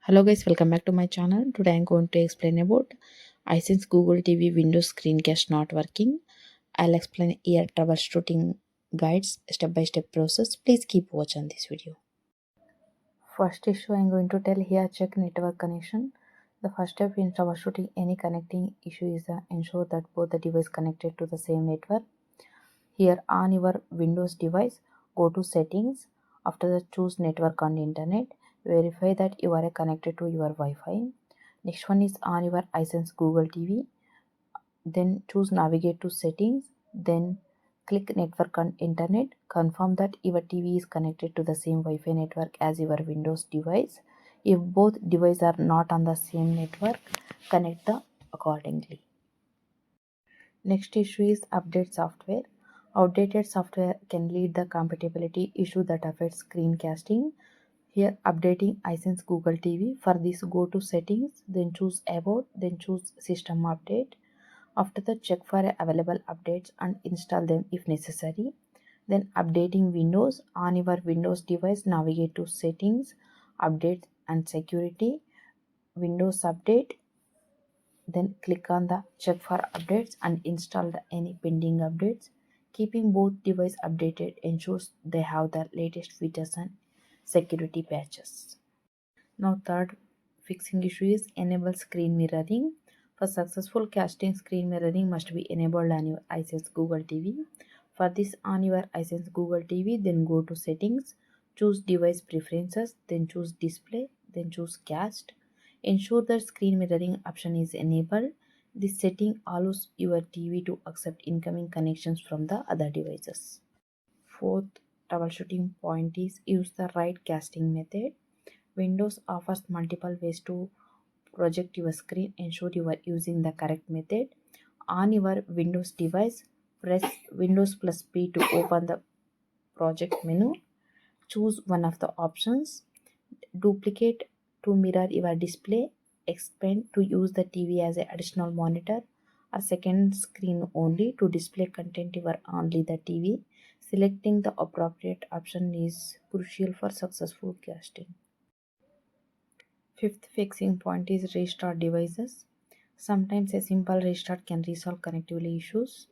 Hello guys, welcome back to my channel. Today I'm going to explain about Hisense Google TV Windows screencast not working. I'll explain here troubleshooting guides, step-by-step process. Please keep watching this video. First issue I'm going to tell here, check network connection. The first step in troubleshooting any connecting issue is ensure that both the devices connected to the same network. Here on your Windows device, go to settings. After that, choose network and internet. Verify that you are connected to your Wi-Fi. Next one is on your Hisense Google TV. Then choose navigate to settings. Then click network and internet. Confirm that your TV is connected to the same Wi-Fi network as your Windows device. If both devices are not on the same network, connect them accordingly. Next issue is update software. Outdated software can lead the compatibility issue that affects screencasting. Here updating Hisense Google TV. For this, go to settings, then choose about, then choose system update. After that, check for available updates and install them if necessary. Then updating Windows. On your Windows device, navigate to settings, update and security, Windows update. Then click on the check for updates and install any pending updates. Keeping both devices updated ensures they have the latest features and security patches. Now third fixing issue is enable screen mirroring. For successful casting, screen mirroring must be enabled on your Hisense Google TV. For this, on your Hisense Google TV, then go to settings, choose device preferences, then choose display, then choose cast. Ensure that screen mirroring option is enabled. This setting allows your TV to accept incoming connections from the other devices. Fourth troubleshooting point is use the right casting method. Windows offers multiple ways to project your screen. Ensure you are using the correct method. On your Windows device, press Windows plus P to open the project menu. Choose one of the options. Duplicate to mirror your display. Expand to use the TV as an additional monitor or second screen only to display content over only the TV. Selecting the appropriate option is crucial for successful casting. Fifth fixing point is restart devices. Sometimes a simple restart can resolve connectivity issues.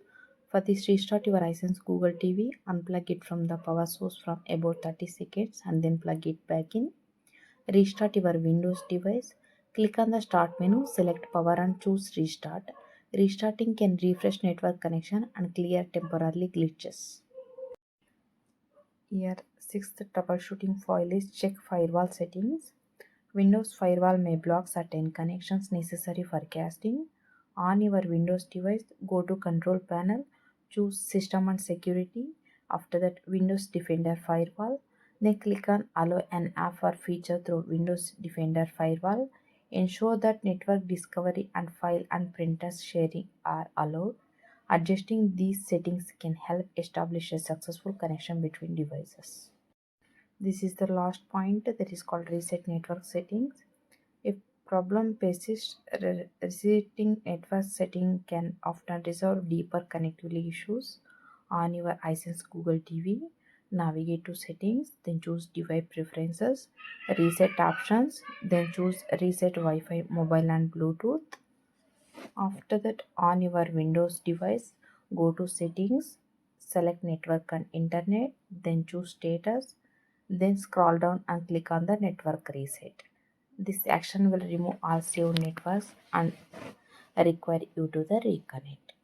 For this, restart your Hisense Google TV, unplug it from the power source from about 30 seconds and then plug it back in. Restart your Windows device. Click on the start menu, select power and choose restart. Restarting can refresh network connection and clear temporary glitches. Here, sixth troubleshooting foil is check firewall settings. Windows firewall may block certain connections necessary for casting. On your Windows device, go to Control Panel, choose System and Security. After that, Windows Defender Firewall. Then click on Allow an app or feature through Windows Defender Firewall. Ensure that network discovery and file and printers sharing are allowed. Adjusting these settings can help establish a successful connection between devices. This is the last point that is called reset network settings. If problem persists, resetting network setting can often resolve deeper connectivity issues. On your Hisense Google TV, navigate to settings, then choose device preferences, reset options, then choose reset Wi-Fi, mobile and Bluetooth. After that, on your Windows device, go to settings, select network and internet, then choose status, then scroll down and click on the network reset. This action will remove all saved networks and require you to the reconnect.